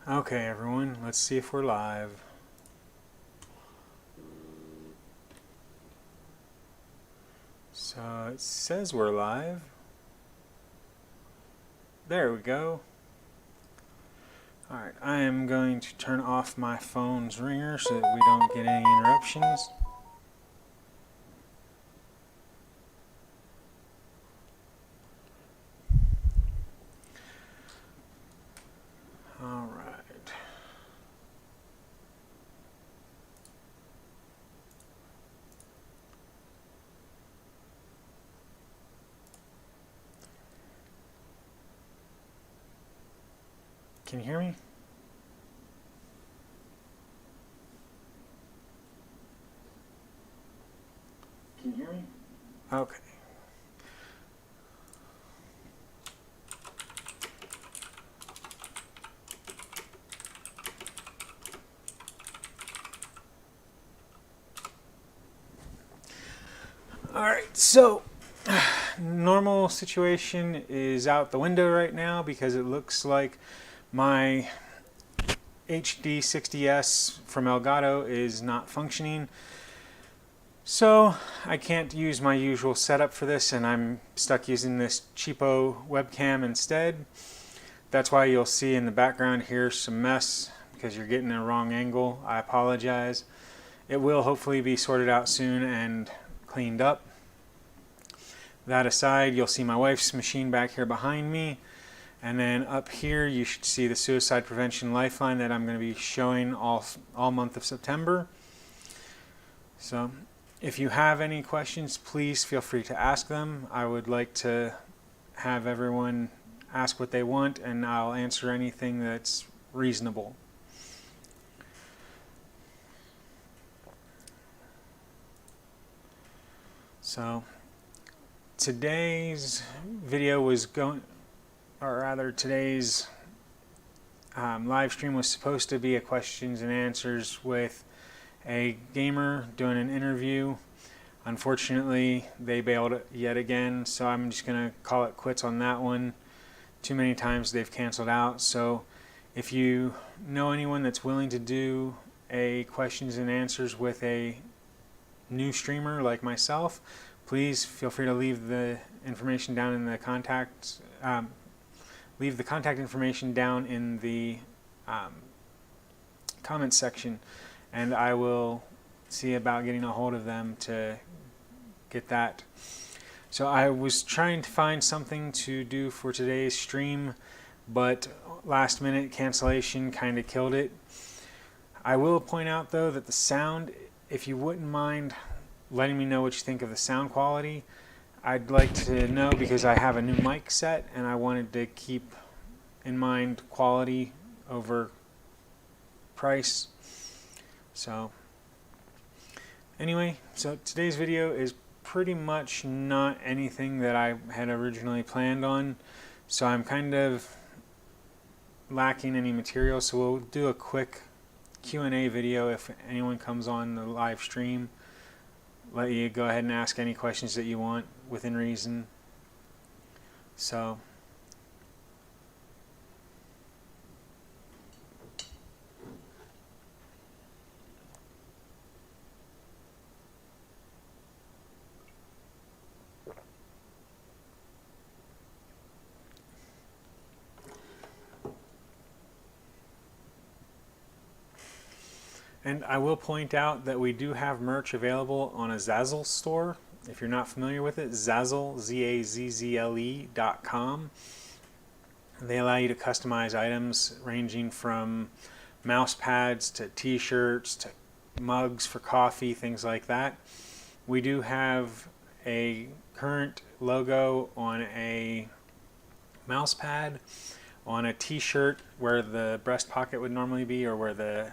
Okay, everyone, let's see if we're live. So it says we're live. There we go. Alright, I am going to turn off my phone's ringer so that we don't get any interruptions. Alright. Can you hear me? Can you hear me? Okay. Alright, so normal situation is out the window right now because it looks like my HD 60S from Elgato is not functioning. So I can't use my usual setup for this, and I'm stuck using this cheapo webcam instead. That's why you'll see in the background here some mess because you're getting a wrong angle. I apologize. It will hopefully be sorted out soon and cleaned up. That aside, you'll see my wife's machine back here behind me. And then up here, you should see the Suicide Prevention Lifeline that I'm going to be showing all month of September. So if you have any questions, please feel free to ask them. I would like to have everyone ask what they want, and I'll answer anything that's reasonable. So today's video was today's live stream was supposed to be a questions and answers with a gamer doing an interview. Unfortunately, they bailed yet again, so I'm just going to call it quits on that one. Too many times they've canceled out. So if you know anyone that's willing to do a questions and answers with a new streamer like myself, please feel free to leave the information down in the contact information down in the comments section, and I will see about getting a hold of them to get that. So I was trying to find something to do for today's stream, but last minute cancellation kind of killed it. I will point out though that the sound, if you wouldn't mind letting me know what you think of the sound quality, I'd like to know, because I have a new mic set and I wanted to keep in mind quality over price. So anyway, so today's video is pretty much not anything that I had originally planned on, so I'm kind of lacking any material, so we'll do a quick Q&A video if anyone comes on the live stream. Let you go ahead and ask any questions that you want within reason. So and I will point out that we do have merch available on a Zazzle store. If you're not familiar with it, Zazzle, ZAZZLE.com. They allow you to customize items ranging from mouse pads to t-shirts to mugs for coffee, things like that. We do have a current logo on a mouse pad, on a t-shirt where the breast pocket would normally be, or where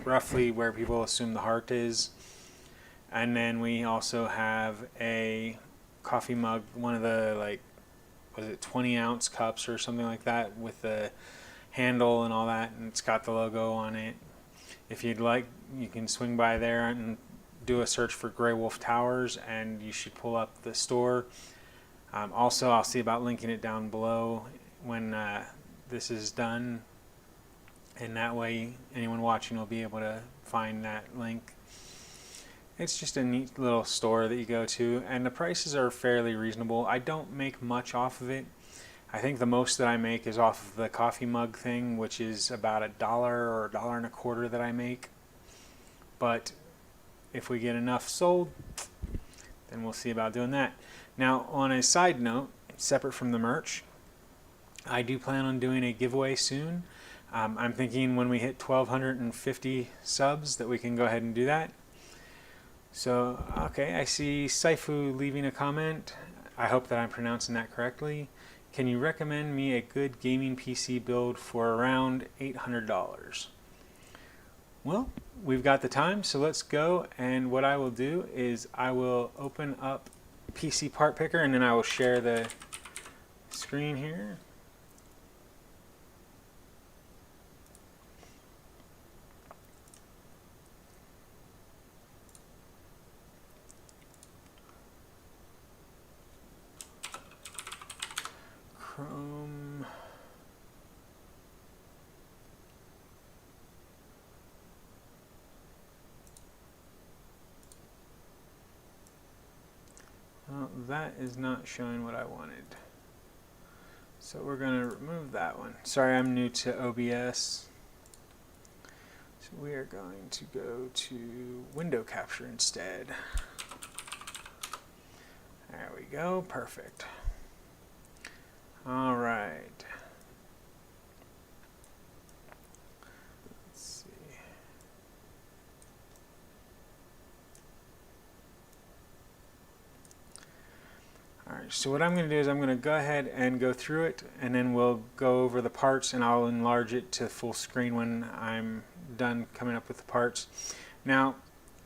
roughly where people assume the heart is. And then we also have a coffee mug, one of the, like, was it 20-ounce cups or something like that, with the handle and all that, and it's got the logo on it. If you'd like, you can swing by there and do a search for GreyWolf Towers and you should pull up the store. Also, I'll see about linking it down below when this is done. and that way anyone watching will be able to find that link. It's just a neat little store that you go to, and the prices are fairly reasonable. I don't make much off of it. I think the most that I make is off of the coffee mug thing, which is about $1 or $1.25 that I make. But if we get enough sold, then we'll see about doing that. Now, on a side note, separate from the merch, I do plan on doing a giveaway soon. I'm thinking when we hit 1,250 subs that we can go ahead and do that. So, okay, I see Saifu leaving a comment. I hope that I'm pronouncing that correctly. Can you recommend me a good gaming PC build for around $800? Well, we've got the time, so let's go. And what I will do is I will open up PC Part Picker, and then I will share the screen here. Chrome. Well, that is not showing what I wanted. So we're going to remove that one. Sorry, I'm new to OBS. So we are going to go to window capture instead. There we go, perfect. All right. Let's see. All right, so what I'm going to do is I'm going to go ahead and go through it, and then we'll go over the parts, and I'll enlarge it to full screen when I'm done coming up with the parts. Now,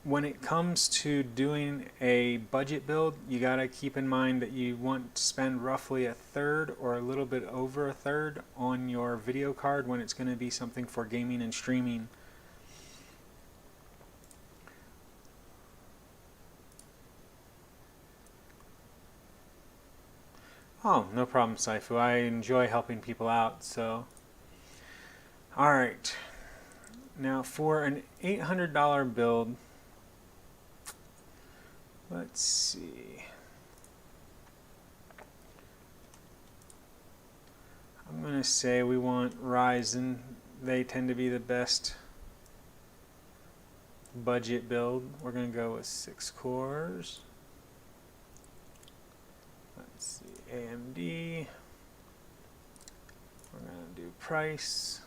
when it comes to doing a budget build, you got to keep in mind that you want to spend roughly 1/3 or a little bit over 1/3 on your video card when it's going to be something for gaming and streaming. Oh, no problem, Saifu. I enjoy helping people out, so. All right. Now, for an $800 build, let's see. I'm going to say we want Ryzen. They tend to be the best budget build. We're going to go with 6 cores. Let's see, AMD. We're going to do price.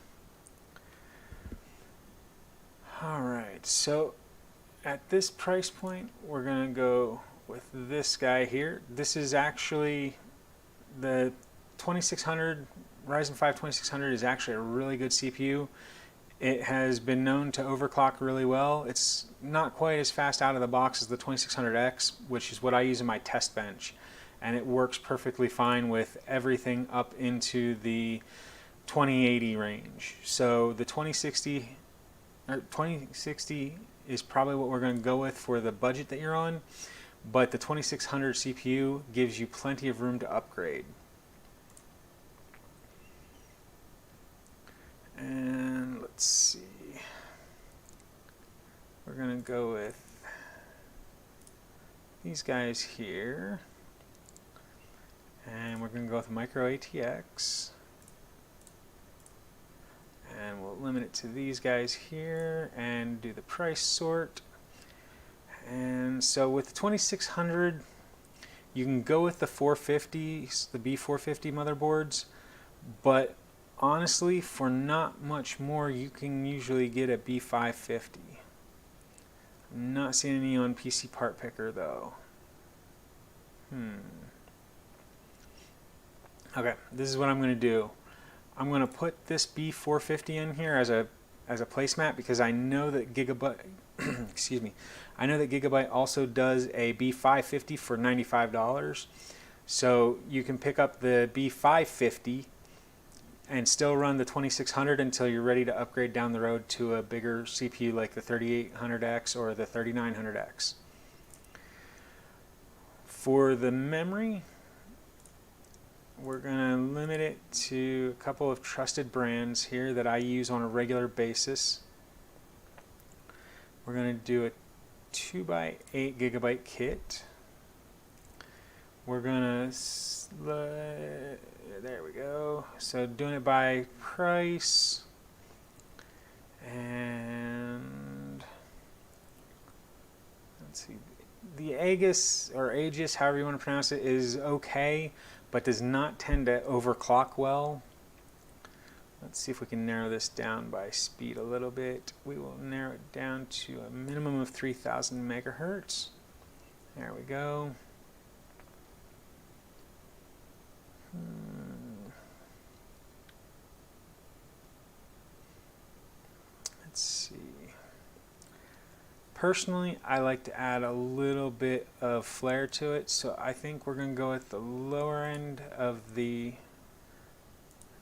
All right, so at this price point, we're going to go with this guy here. This is actually the 2600, Ryzen 5 2600 is actually a really good CPU. It has been known to overclock really well. It's not quite as fast out of the box as the 2600X, which is what I use in my test bench. And it works perfectly fine with everything up into the 2080 range. So the 2060 is probably what we're going to go with for the budget that you're on, but the 2600 CPU gives you plenty of room to upgrade. And let's see, we're going to go with these guys here, and we're going to go with micro ATX. And we'll limit it to these guys here and do the price sort. And so with the 2600, you can go with the 450s, the B450 motherboards, but honestly, for not much more, you can usually get a B550. I'm not seeing any on PC Part Picker though. Okay, this is what I'm going to do. I'm going to put this B450 in here as a placemat because I know that Gigabyte excuse me, I know that Gigabyte also does a B550 for $95. So you can pick up the B550 and still run the 2600 until you're ready to upgrade down the road to a bigger CPU like the 3800X or the 3900X. For the memory, we're going to limit it to a couple of trusted brands here that I use on a regular basis. We're going to do a 2x8 gigabyte kit. We're going to, there we go. So doing it by price. And let's see. The Aegis, or Aegis, however you want to pronounce it, is okay, but does not tend to overclock well. Let's see if we can narrow this down by speed a little bit. We will narrow it down to a minimum of 3,000 megahertz. There we go. Let's see. Personally, I like to add a little bit of flare to it, so I think we're going to go at the lower end of the...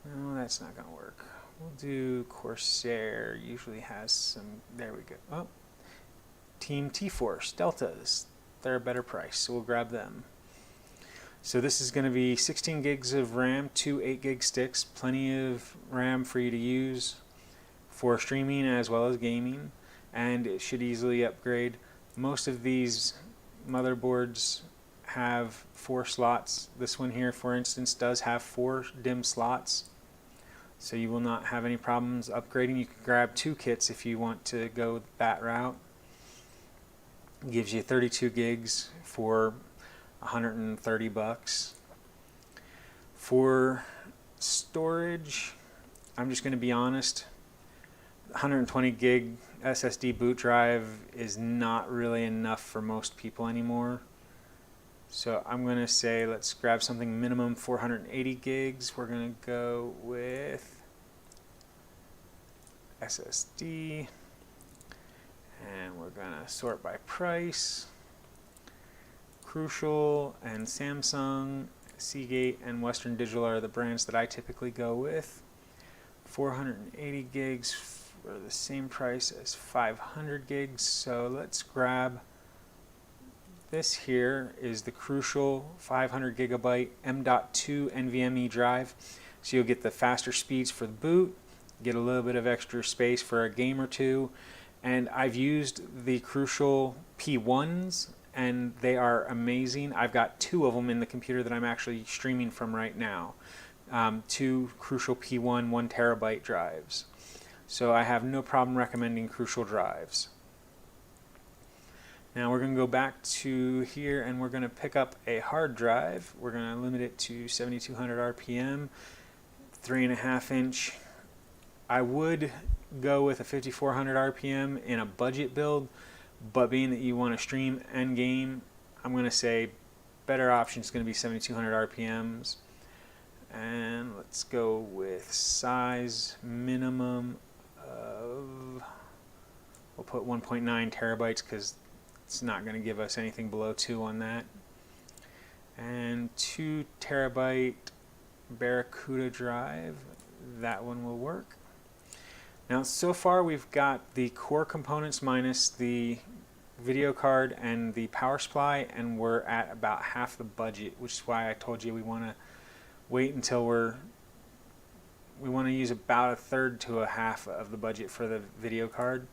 No, that's not going to work. We'll do Corsair. Usually has some... There we go. Oh, Team T-Force Deltas. They're a better price, so we'll grab them. So this is going to be 16 gigs of RAM, 2 8 gig sticks, plenty of RAM for you to use for streaming as well as gaming, and it should easily upgrade. Most of these motherboards have 4 slots. This one here, for instance, does have 4 DIMM slots, so you will not have any problems upgrading. You can grab 2 kits if you want to go that route. It gives you 32 gigs for 130 bucks. For storage, I'm just going to be honest, 120 gig SSD boot drive is not really enough for most people anymore. So I'm going to say let's grab something minimum 480 gigs. We're going to go with SSD, and we're going to sort by price. Crucial and Samsung, Seagate, and Western Digital are the brands that I typically go with. 480 gigs for the same price as 500 gigs. So let's grab this. Here is the Crucial 500 gigabyte M.2 NVMe drive. So you'll get the faster speeds for the boot, get a little bit of extra space for a game or two. And I've used the Crucial P1s, and they are amazing. I've got 2 of them in the computer that I'm actually streaming from right now. 2 Crucial P1 1 terabyte drives. So I have no problem recommending Crucial drives. Now we're going to go back to here, and we're going to pick up a hard drive. We're going to limit it to 7200 RPM, 3.5 inch. I would go with a 5400 RPM in a budget build, but being that you want to stream and game, I'm going to say better option is going to be 7200 RPMs. And let's go with size minimum of, we'll put 1.9 terabytes because it's not going to give us anything below 2 on that. And 2 terabyte Barracuda drive, that one will work. Now so far we've got the core components minus the video card and the power supply, and we're at about half the budget, which is why I told you we want to wait until we want to use about a third to a half of the budget for the video card.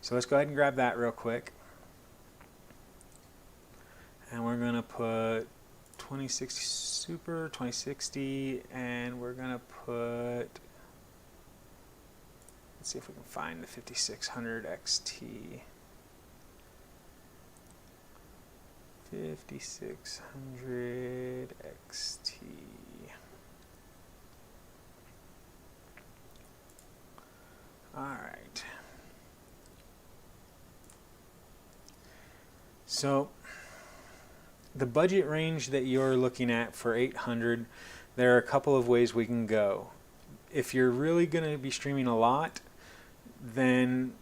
So let's go ahead and grab that real quick. And we're going to put 2060 Super, 2060, and we're going to put, let's see if we can find the 5600 XT. 5600 XT. Alright. So the budget range that you're looking at for 800, there are a couple of ways we can go. If you're really going to be streaming a lot, then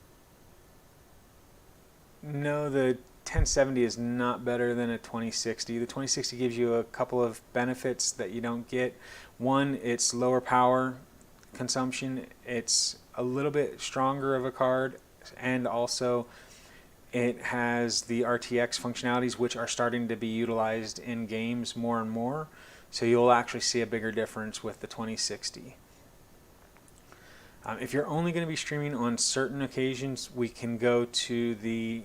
no, the 1070 is not better than a 2060. The 2060 gives you a couple of benefits that you don't get. One, it's lower power consumption. It's a little bit stronger of a card, and also it has the RTX functionalities, which are starting to be utilized in games more and more. So you'll actually see a bigger difference with the 2060. If you're only going to be streaming on certain occasions, we can go to the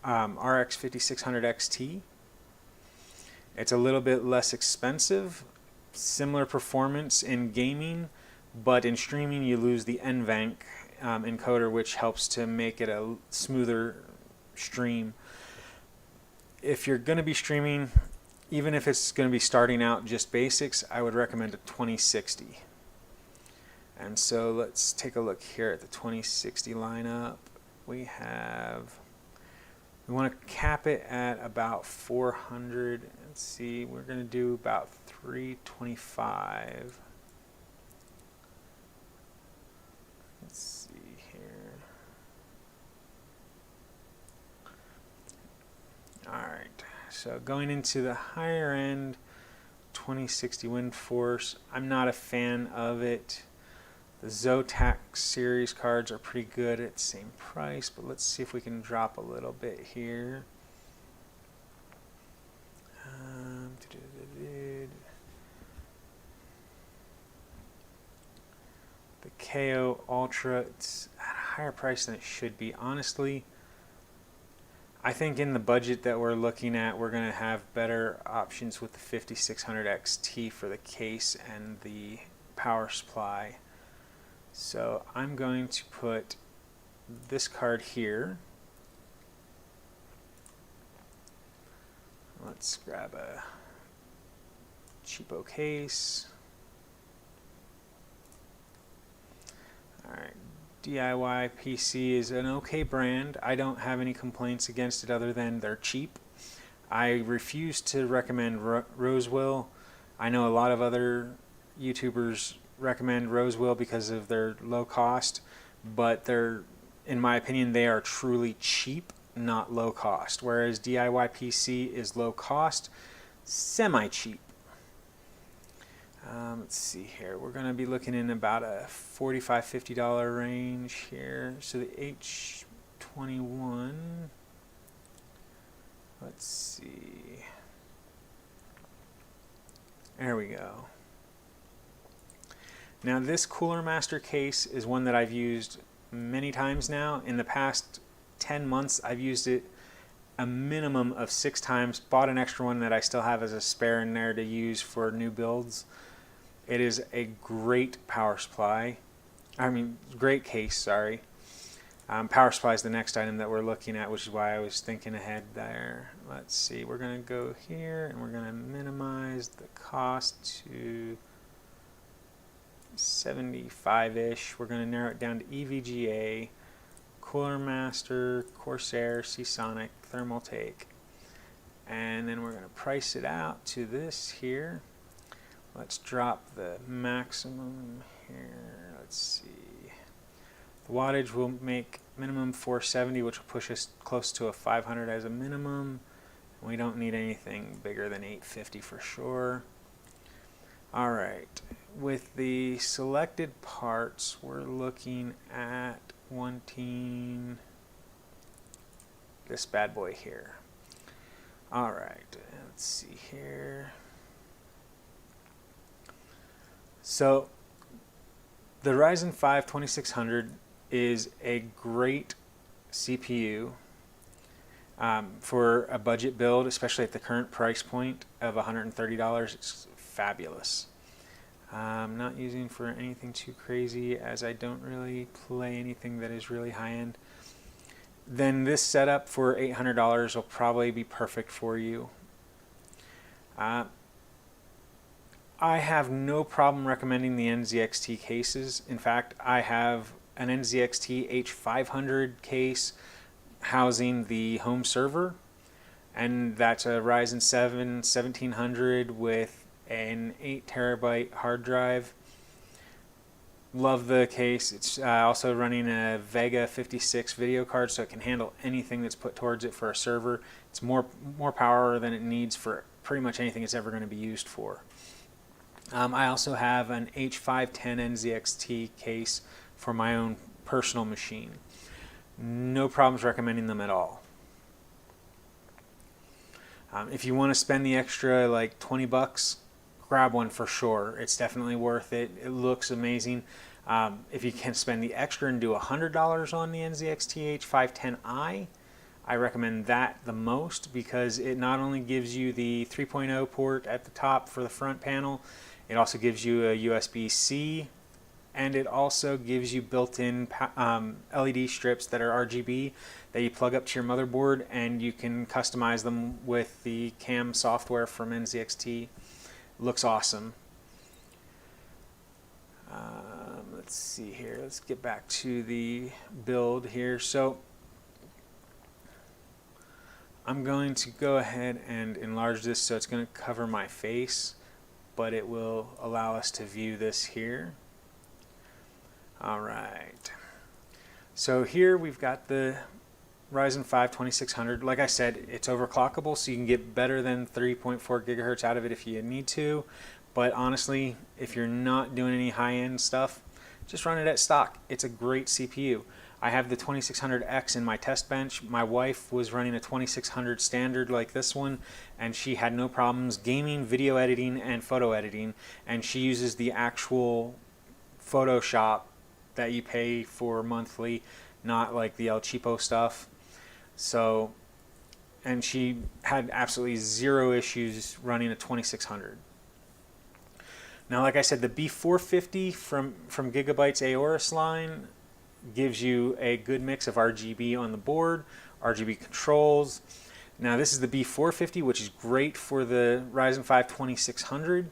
RX 5600 XT. It's a little bit less expensive, similar performance in gaming, but in streaming you lose the NVENC encoder, which helps to make it a smoother stream. If you're going to be streaming, even if it's going to be starting out just basics, I would recommend a 2060. And so let's take a look here at the 2060 lineup. We want to cap it at about 400. Let's see, we're going to do about 325. Let's see here. Alright, so going into the higher end 2060 Wind Force, I'm not a fan of it. The Zotac series cards are pretty good at the same price, but let's see if we can drop a little bit here. The KO Ultra, it's at a higher price than it should be. Honestly, I think in the budget that we're looking at, we're going to have better options with the 5600 XT for the case and the power supply. So I'm going to put this card here. Let's grab a cheapo case. Alright, DIY PC is an okay brand. I don't have any complaints against it other than they're cheap. I refuse to recommend Rosewell. I know a lot of other YouTubers recommend Rosewell because of their low cost, but in my opinion, they are truly cheap, not low cost, whereas DIY PC is low cost, semi-cheap. Let's see here, we're going to be looking in about a $45–50 range here. So the H21, let's see, there we go. Now this Cooler Master case is one that I've used many times now. In the past 10 months I've used it a minimum of 6 times, bought an extra one that I still have as a spare in there to use for new builds. It is a great power supply, great case, sorry. Power supply is the next item that we're looking at, which is why I was thinking ahead there. Let's see, we're going to go here and we're going to minimize the cost to 75-ish. We're going to narrow it down to EVGA, Cooler Master, Corsair, Seasonic, Thermaltake, and then we're going to price it out to this here. Let's drop the maximum here. Let's see. The wattage will make minimum 470, which will push us close to a 500 as a minimum. We don't need anything bigger than 850 for sure. Alright, with the selected parts, we're looking at wanting this bad boy here. Alright, let's see here. So, the Ryzen 5 2600 is a great CPU for a budget build, especially at the current price point of $130. It's fabulous. I'm not using for anything too crazy, as I don't really play anything that is really high-end. Then this setup for $800 will probably be perfect for you. I have no problem recommending the NZXT cases. In fact, I have an NZXT H500 case housing the home server, and that's a Ryzen 7 1700 with an 8 terabyte hard drive. Love the case. It's also running a Vega 56 video card, so it can handle anything that's put towards it for a server. It's more power than it needs for pretty much anything it's ever going to be used for. I also have an H510 NZXT case for my own personal machine. No problems recommending them at all. If you want to spend the extra like 20 bucks, grab one for sure. It's definitely worth it. It looks amazing. If you can spend the extra and do $100 on the NZXT H510i, I recommend that the most, because it not only gives you the 3.0 port at the top for the front panel, it also gives you a USB-C, and it also gives you built-in LED strips that are RGB that you plug up to your motherboard, and you can customize them with the CAM software from NZXT. Looks awesome. Let's see here. Let's get back to the build here. So I'm going to go ahead and enlarge this so it's going to cover my face, but it will allow us to view this here. Alright, so here we've got the Ryzen 5 2600. Like I said, it's overclockable, so you can get better than 3.4 gigahertz out of it if you need to, but honestly, if you're not doing any high-end stuff, just run it at stock. It's a great CPU. I have the 2600X in my test bench. My wife was running a 2600 standard like this one, and she had no problems gaming, video editing, and photo editing, and she uses the actual Photoshop that you pay for monthly, not like the El Cheapo stuff. So, and she had absolutely zero issues running a 2600. Now, like I said, the B450 from Gigabyte's Aorus line gives you a good mix of RGB on the board, RGB controls. Now, this is the B450, which is great for the Ryzen 5 2600.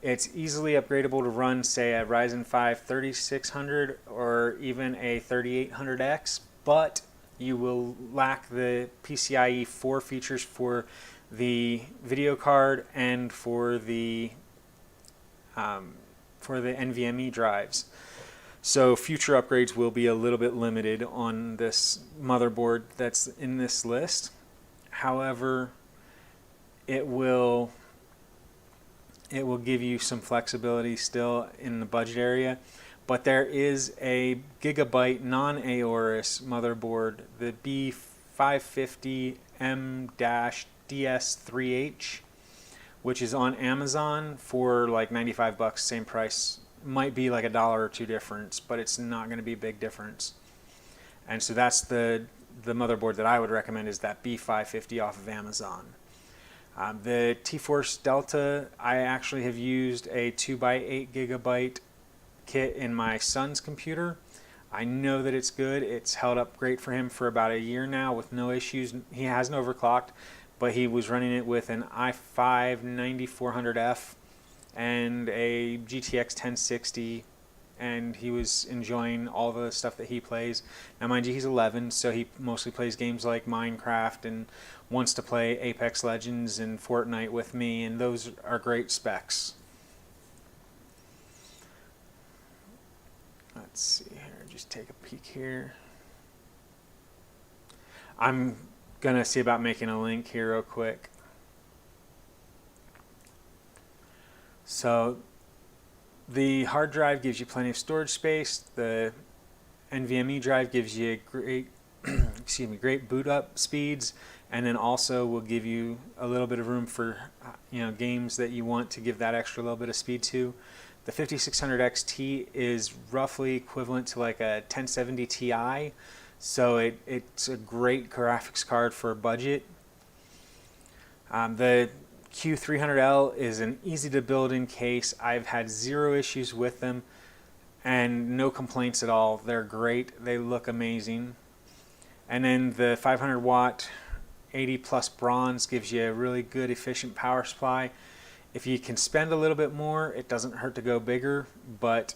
It's easily upgradable to run, say, a Ryzen 5 3600 or even a 3800X, but you will lack the PCIe 4 features for the video card and for the NVMe drives. So future upgrades will be a little bit limited on this motherboard that's in this list. However, it will give you some flexibility still in the budget area, but there is a Gigabyte non-Aorus motherboard, the B550M-DS3H, which is on Amazon for like 95 bucks, same price. Might be like $1 or $2 difference, but it's not going to be a big difference. And so that's the motherboard that I would recommend, is that B550 off of Amazon. The T-Force Delta, I actually have used a 2x8 gigabyte kit in my son's computer. I know that it's good. It's held up great for him for about a year now with no issues. He hasn't overclocked, but he was running it with an i5 9400F and a GTX 1060, and he was enjoying all the stuff that he plays. Now, mind you, he's 11, so he mostly plays games like Minecraft and wants to play Apex Legends and Fortnite with me, and those are great specs. Let's see here, just take a peek here. I'm gonna see about making a link here real quick. So the hard drive gives you plenty of storage space. The NVMe drive gives you great great boot up speeds, and then also will give you a little bit of room for games that you want to give that extra little bit of speed to. The 5600 XT is roughly equivalent to like a 1070 Ti, so it's a great graphics card for a budget. The Q300L is an easy to build in case. I've had zero issues with them and no complaints at all. They're great. They look amazing. And then the 500 watt 80 plus bronze gives you a really good efficient power supply. If you can spend a little bit more, it doesn't hurt to go bigger, but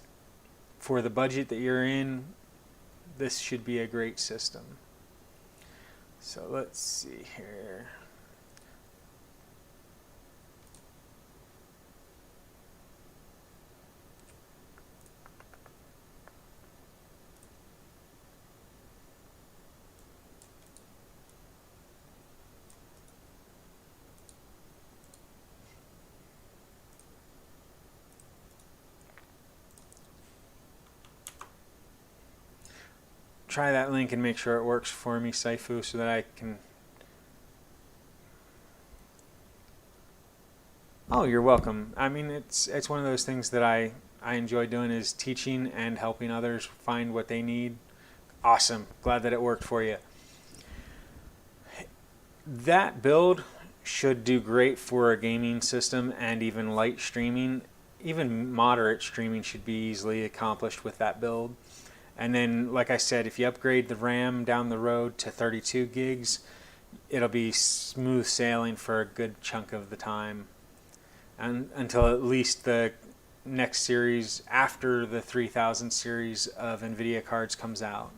for the budget that you're in, this should be a great system. So let's see here. Try that link and make sure it works for me, Saifu, so that I can Oh, you're welcome. I mean, it's one of those things that I enjoy doing, is teaching and helping others find what they need. Awesome. Glad that it worked for you. That build should do great for a gaming system and even light streaming. Even moderate streaming should be easily accomplished with that build. And then, like I said, if you upgrade the RAM down the road to 32 gigs, it'll be smooth sailing for a good chunk of the time, and until at least the next series after the 3000 series of NVIDIA cards comes out.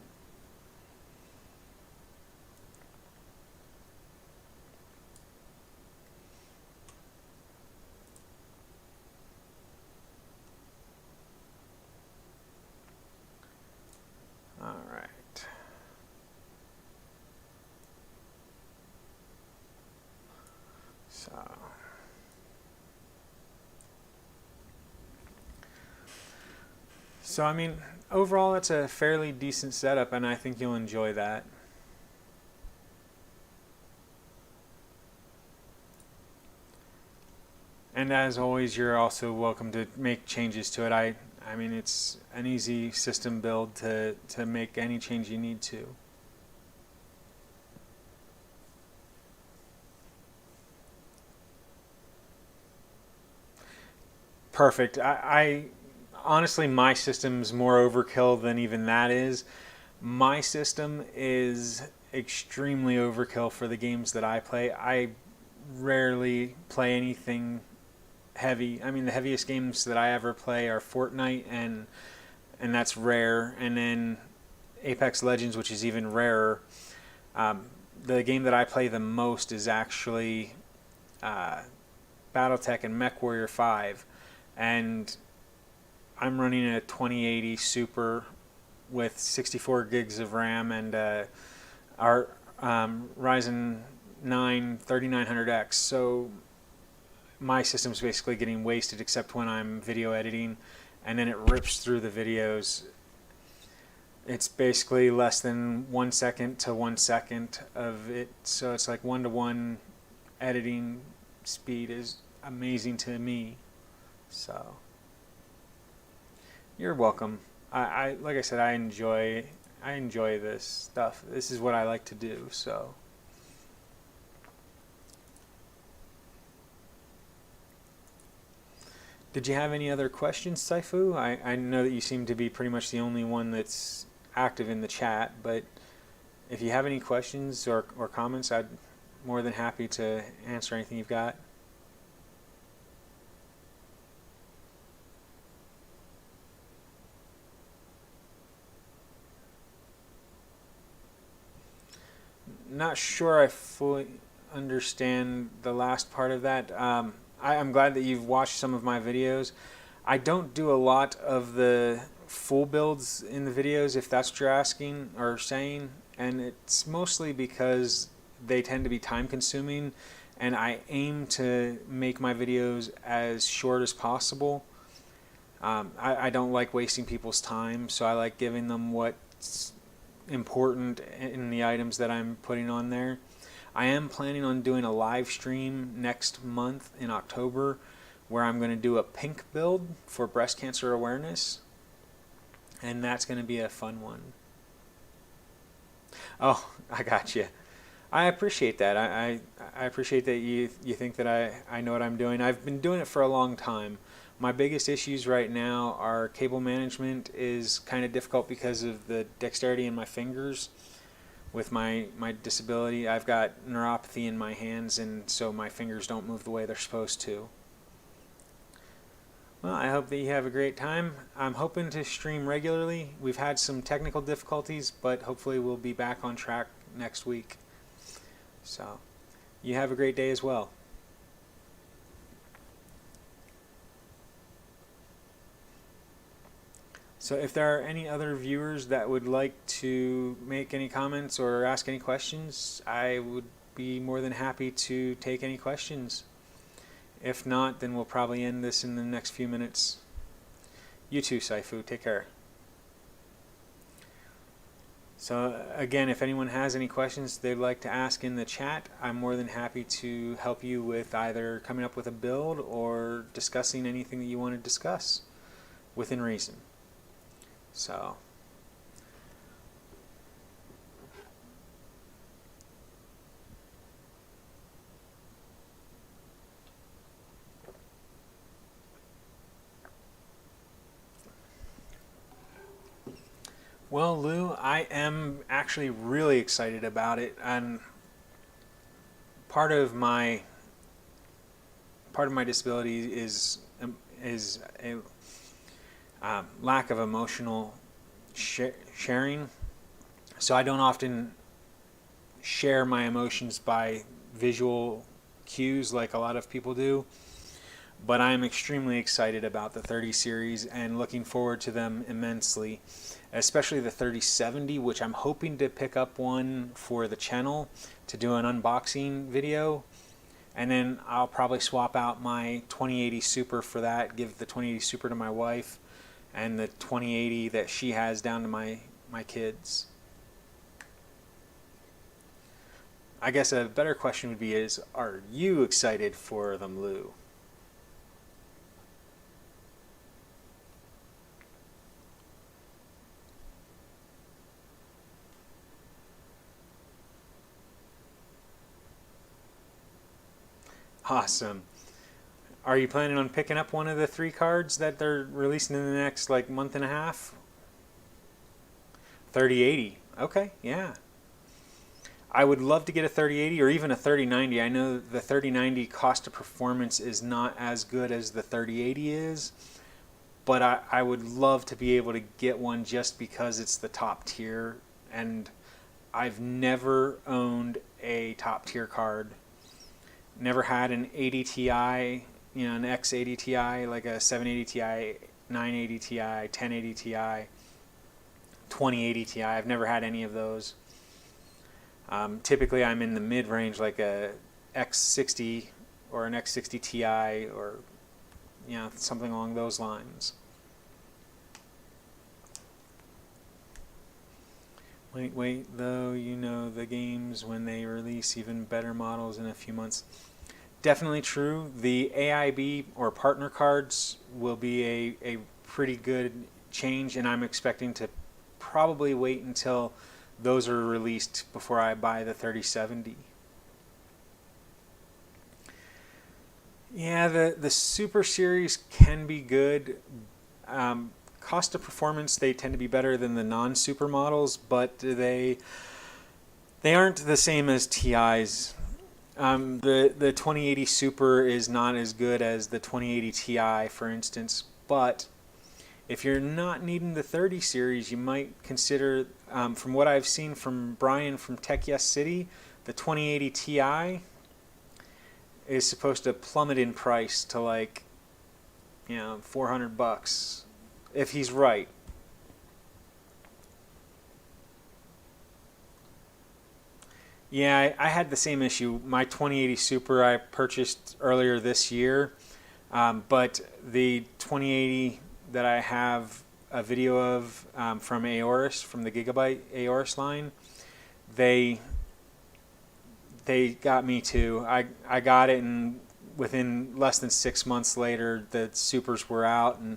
All right. So I mean, overall, it's a fairly decent setup, and I think you'll enjoy that. And as always, you're also welcome to make changes to it. I mean, it's an easy system build to make any change you need to. Perfect. I honestly, my system's more overkill than even that is. My system is extremely overkill for the games that I play. I rarely play anything heavy. I mean, the heaviest games that I ever play are Fortnite, and that's rare. And then Apex Legends, which is even rarer. The game that I play the most is actually BattleTech and MechWarrior 5, and I'm running a 2080 Super with 64 gigs of RAM and our Ryzen 9 3900X. So my system's basically getting wasted except when I'm video editing, and then it rips through the videos. It's basically less than 1 second to 1 second of it, so it's like 1-to-1 editing speed is amazing to me. So you're welcome. I like I said, I enjoy this stuff. This is what I like to do. So did you have any other questions, Saifu? I know that you seem to be pretty much the only one that's active in the chat, but if you have any questions or comments, I'd more than happy to answer anything you've got. Not sure I fully understand the last part of that. I'm glad that you've watched some of my videos. I don't do a lot of the full builds in the videos, if that's what you're asking or saying, and it's mostly because they tend to be time consuming, and I aim to make my videos as short as possible. I don't like wasting people's time, so I like giving them what's important in the items that I'm putting on there. I am planning on doing a live stream next month in October where I'm going to do a pink build for breast cancer awareness, and that's going to be a fun one. Oh, I got you. I appreciate that. I appreciate that you think that I know what I'm doing. I've been doing it for a long time. My biggest issues right now are cable management is kind of difficult because of the dexterity in my fingers. With my disability, I've got neuropathy in my hands, and so my fingers don't move the way they're supposed to. Well, I hope that you have a great time. I'm hoping to stream regularly. We've had some technical difficulties, but hopefully we'll be back on track next week. So, you have a great day as well. So if there are any other viewers that would like to make any comments or ask any questions, I would be more than happy to take any questions. If not, then we'll probably end this in the next few minutes. You too, Saifu. Take care. So again, if anyone has any questions they'd like to ask in the chat, I'm more than happy to help you with either coming up with a build or discussing anything that you want to discuss within reason. So well, Lou, I am actually really excited about it, and part of my disability is a lack of emotional sharing. So I don't often share my emotions by visual cues like a lot of people do. But I am extremely excited about the 30 series and looking forward to them immensely, especially the 3070, which I'm hoping to pick up one for the channel to do an unboxing video. And then I'll probably swap out my 2080 Super for that, give the 2080 Super to my wife, and the 2080 that she has down to my kids. I guess a better question would be are you excited for them, Lou? Awesome. Are you planning on picking up one of the 3 cards that they're releasing in the next like month and a half? 3080. Okay, yeah. I would love to get a 3080 or even a 3090. I know the 3090 cost of performance is not as good as the 3080 is, but I would love to be able to get one just because it's the top tier, and I've never owned a top tier card. Never had an 80 Ti, an X80 Ti, like a 780 Ti, 980 Ti, 1080 Ti, 2080 Ti. I've never had any of those. Typically I'm in the mid-range, like a X60 or an X60 Ti or something along those lines. Wait, though, the games when they release even better models in a few months. Definitely true. The AIB or partner cards will be a pretty good change, and I'm expecting to probably wait until those are released before I buy the 3070. Yeah, the Super Series can be good. Cost of performance, they tend to be better than the non-Super models, but they aren't the same as TIs. The 2080 Super is not as good as the 2080 Ti, for instance, but if you're not needing the 30 series, you might consider, from what I've seen from Brian from Tech Yes City, the 2080 Ti is supposed to plummet in price to like, $400 if he's right. Yeah, I had the same issue. My 2080 Super I purchased earlier this year, but the 2080 that I have a video of from Aorus, from the Gigabyte Aorus line, they got me too. I got it, and within less than 6 months later, the Supers were out, and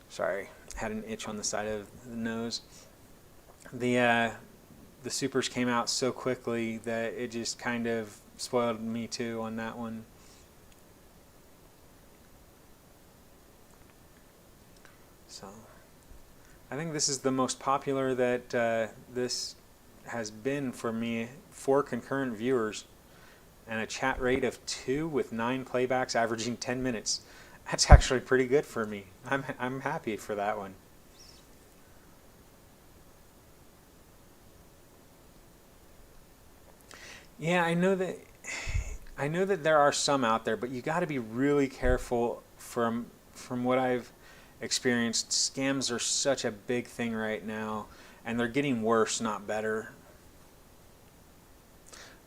sorry, had an itch on the side of the nose. The Supers came out so quickly that it just kind of spoiled me too on that one. So I think this is the most popular that this has been for me. 4 concurrent viewers and a chat rate of 2 with 9 playbacks averaging 10 minutes. That's actually pretty good for me. I'm happy for that one. Yeah, I know that there are some out there, but you got to be really careful. From what I've experienced, scams are such a big thing right now, and they're getting worse, not better.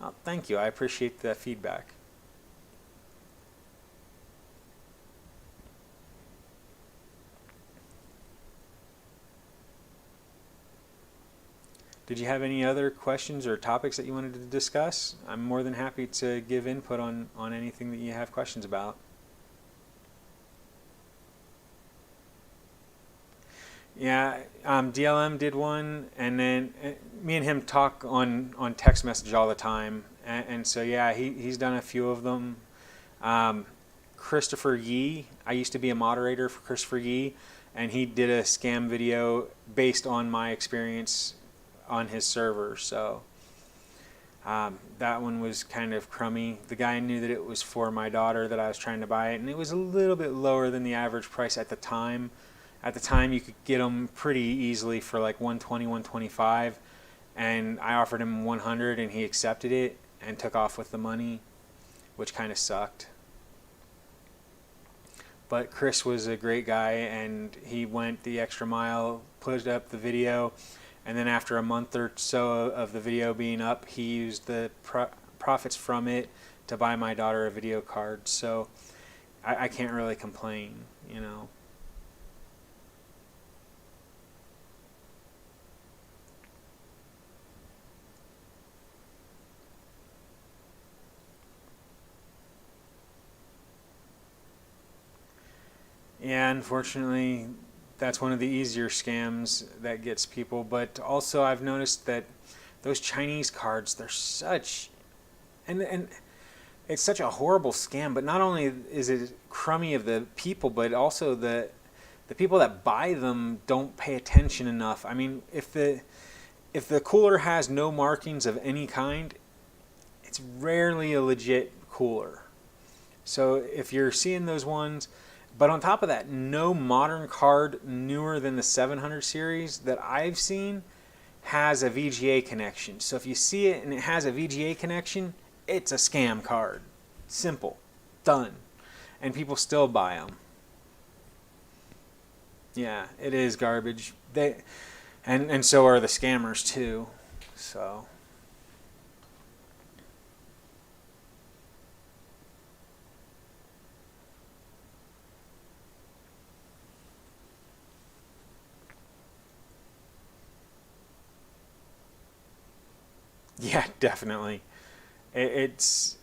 Oh, thank you. I appreciate the feedback. Did you have any other questions or topics that you wanted to discuss? I'm more than happy to give input on anything that you have questions about. Yeah, DLM did one, and then me and him talk on text message all the time, and so yeah, he's done a few of them. Christopher Yee, I used to be a moderator for Christopher Yee, and he did a scam video based on my experience on his server, so that one was kind of crummy. The guy knew that it was for my daughter that I was trying to buy it, and it was a little bit lower than the average price at the time. At the time, you could get them pretty easily for like 120, 125, and I offered him 100, and he accepted it and took off with the money, which kind of sucked. But Chris was a great guy, and he went the extra mile, put up the video, and then after a month or so of the video being up, he used the profits from it to buy my daughter a video card. So I can't really complain, you know. Yeah, unfortunately, that's one of the easier scams that gets people. But also, I've noticed that those Chinese cards, they're such, and it's such a horrible scam. But not only is it crummy of the people, but also the people that buy them don't pay attention enough. I mean, if the cooler has no markings of any kind, it's rarely a legit cooler. So if you're seeing those ones, but on top of that, no modern card newer than the 700 series that I've seen has a VGA connection. So if you see it and it has a VGA connection, it's a scam card. Simple. Done. And people still buy them. Yeah, it is garbage. And so are the scammers too. So... Yeah, definitely. It's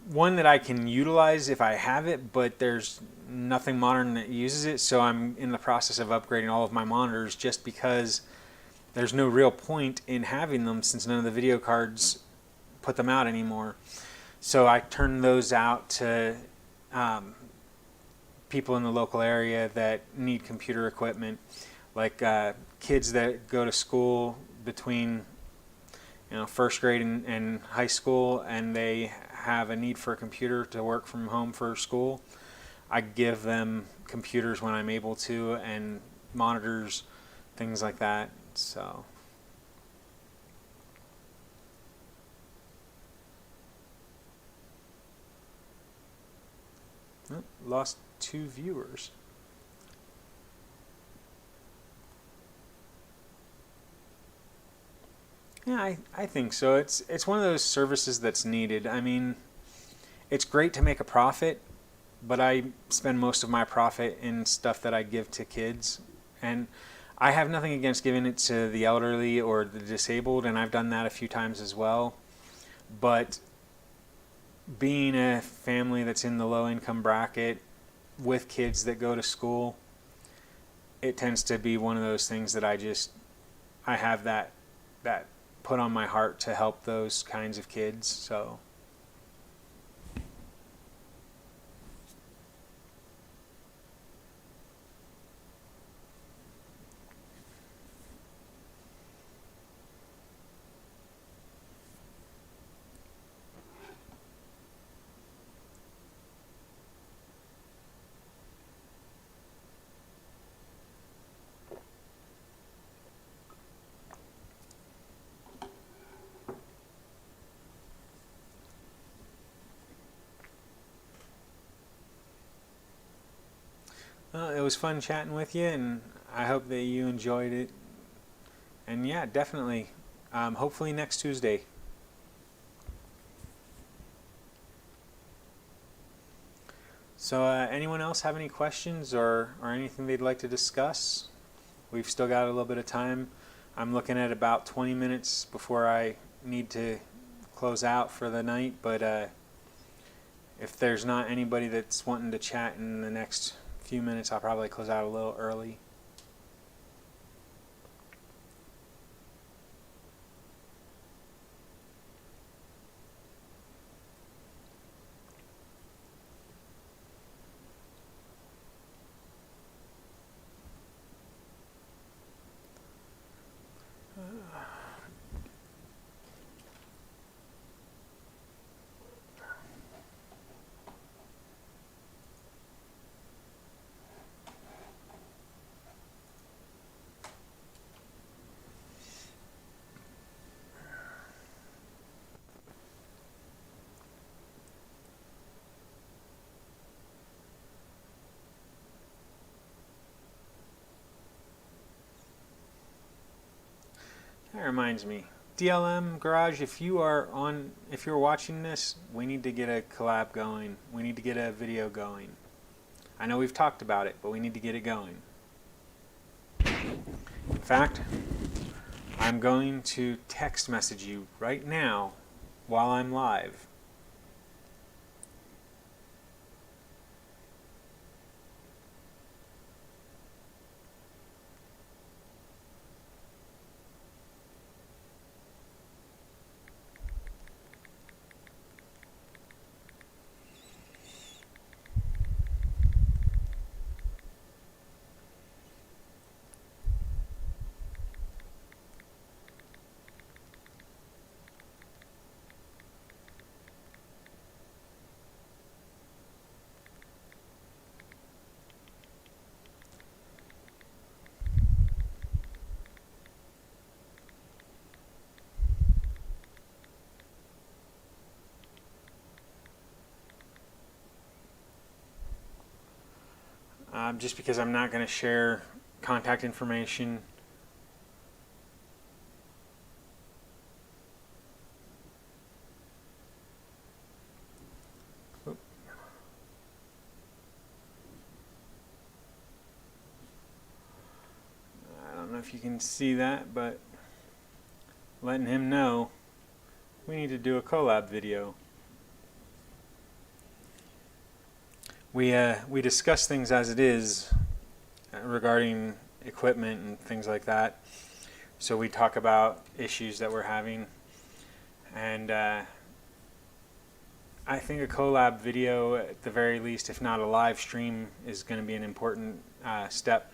one that I can utilize if I have it, but there's nothing modern that uses it, so I'm in the process of upgrading all of my monitors just because there's no real point in having them since none of the video cards put them out anymore. So I turn those out to people in the local area that need computer equipment, like kids that go to school between first grade and high school, and they have a need for a computer to work from home for school. I give them computers when I'm able to, and monitors, things like that. So oh, lost 2 viewers. Yeah, I think so. It's one of those services that's needed. I mean, it's great to make a profit, but I spend most of my profit in stuff that I give to kids. And I have nothing against giving it to the elderly or the disabled, and I've done that a few times as well. But being a family that's in the low income bracket with kids that go to school, it tends to be one of those things that I have that put on my heart to help those kinds of kids. So it was fun chatting with you, and I hope that you enjoyed it. And yeah, definitely. Hopefully next Tuesday. So anyone else have any questions or anything they'd like to discuss? We've still got a little bit of time. I'm looking at about 20 minutes before I need to close out for the night, but if there's not anybody that's wanting to chat in the next few minutes, I'll probably close out a little early. That reminds me, DLM Garage, if you're watching this, we need to get a collab going. We need to get a video going. I know we've talked about it, but we need to get it going. In fact, I'm going to text message you right now while I'm live. Just because I'm not going to share contact information. Oop. I don't know if you can see that, but letting him know we need to do a collab video. We discuss things as it is regarding equipment and things like that. So we talk about issues that we're having, and I think a collab video, at the very least, if not a live stream, is going to be an important step,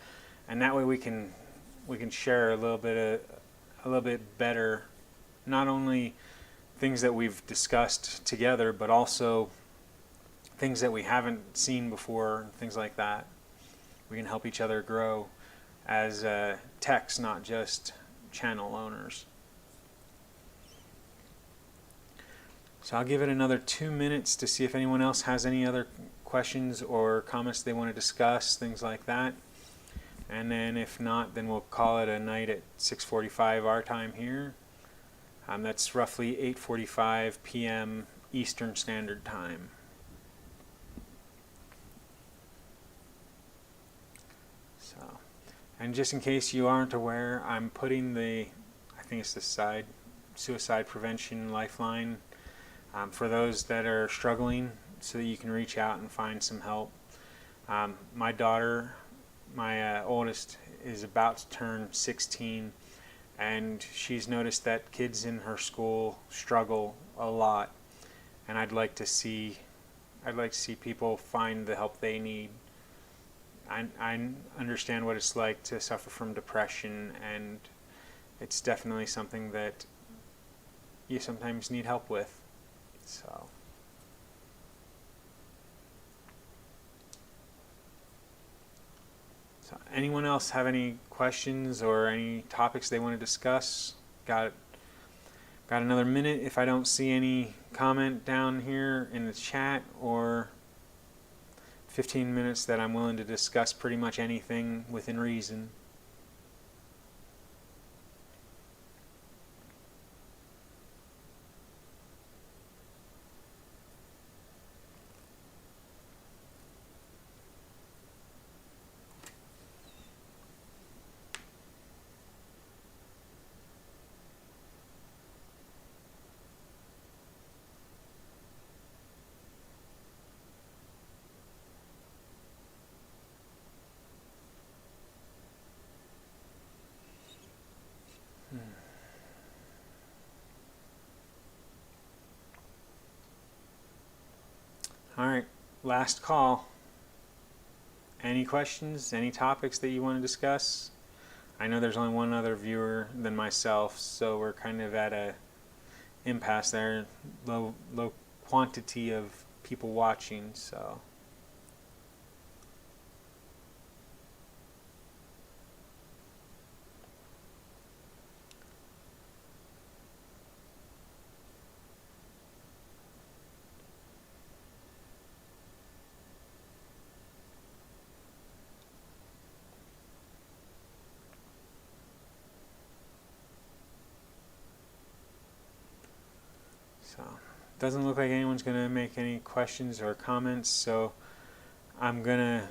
and that way we can share a little bit better, not only things that we've discussed together, but also things that we haven't seen before, things like that. We can help each other grow as techs, not just channel owners. So I'll give it another 2 minutes to see if anyone else has any other questions or comments they want to discuss, things like that. And then if not, then we'll call it a night at 6:45 our time here. That's roughly 8:45 p.m. Eastern Standard Time. So, and just in case you aren't aware, I'm putting I think it's the suicide prevention lifeline for those that are struggling, so that you can reach out and find some help. My daughter, my oldest, is about to turn 16, and she's noticed that kids in her school struggle a lot, and I'd like to see people find the help they need. I understand what it's like to suffer from depression, and it's definitely something that you sometimes need help with. So anyone else have any questions or any topics they want to discuss? Got another minute. If I don't see any comment down here in the chat, or 15 minutes that I'm willing to discuss pretty much anything within reason. All right, last call. Any questions, any topics that you want to discuss? I know there's only one other viewer than myself, so we're kind of at a impasse there. Low quantity of people watching, so. So, doesn't look like anyone's going to make any questions or comments, so I'm going to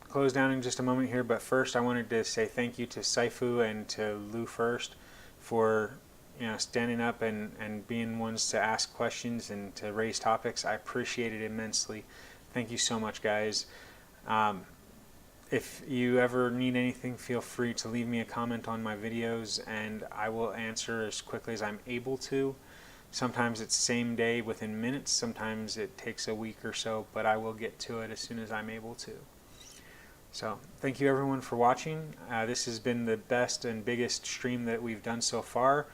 close down in just a moment here, but first I wanted to say thank you to Saifu and to Lou First for standing up and being ones to ask questions and to raise topics. I appreciate it immensely. Thank you so much, guys. If you ever need anything, feel free to leave me a comment on my videos and I will answer as quickly as I'm able to. Sometimes it's same day within minutes, sometimes it takes a week or so, but I will get to it as soon as I'm able to. So thank you everyone for watching. This has been the best and biggest stream that we've done so far.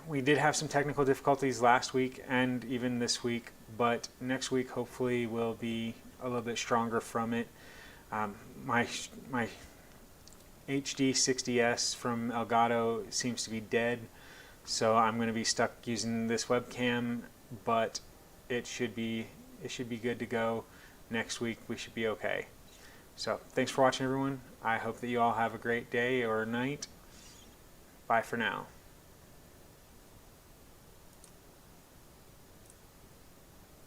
We did have some technical difficulties last week and even this week, but next week hopefully will be a little bit stronger from it. My HD 60S from Elgato seems to be dead, so I'm going to be stuck using this webcam, but it should be good to go. Next week we should be okay. So thanks for watching, everyone. I hope that you all have a great day or night. Bye for now.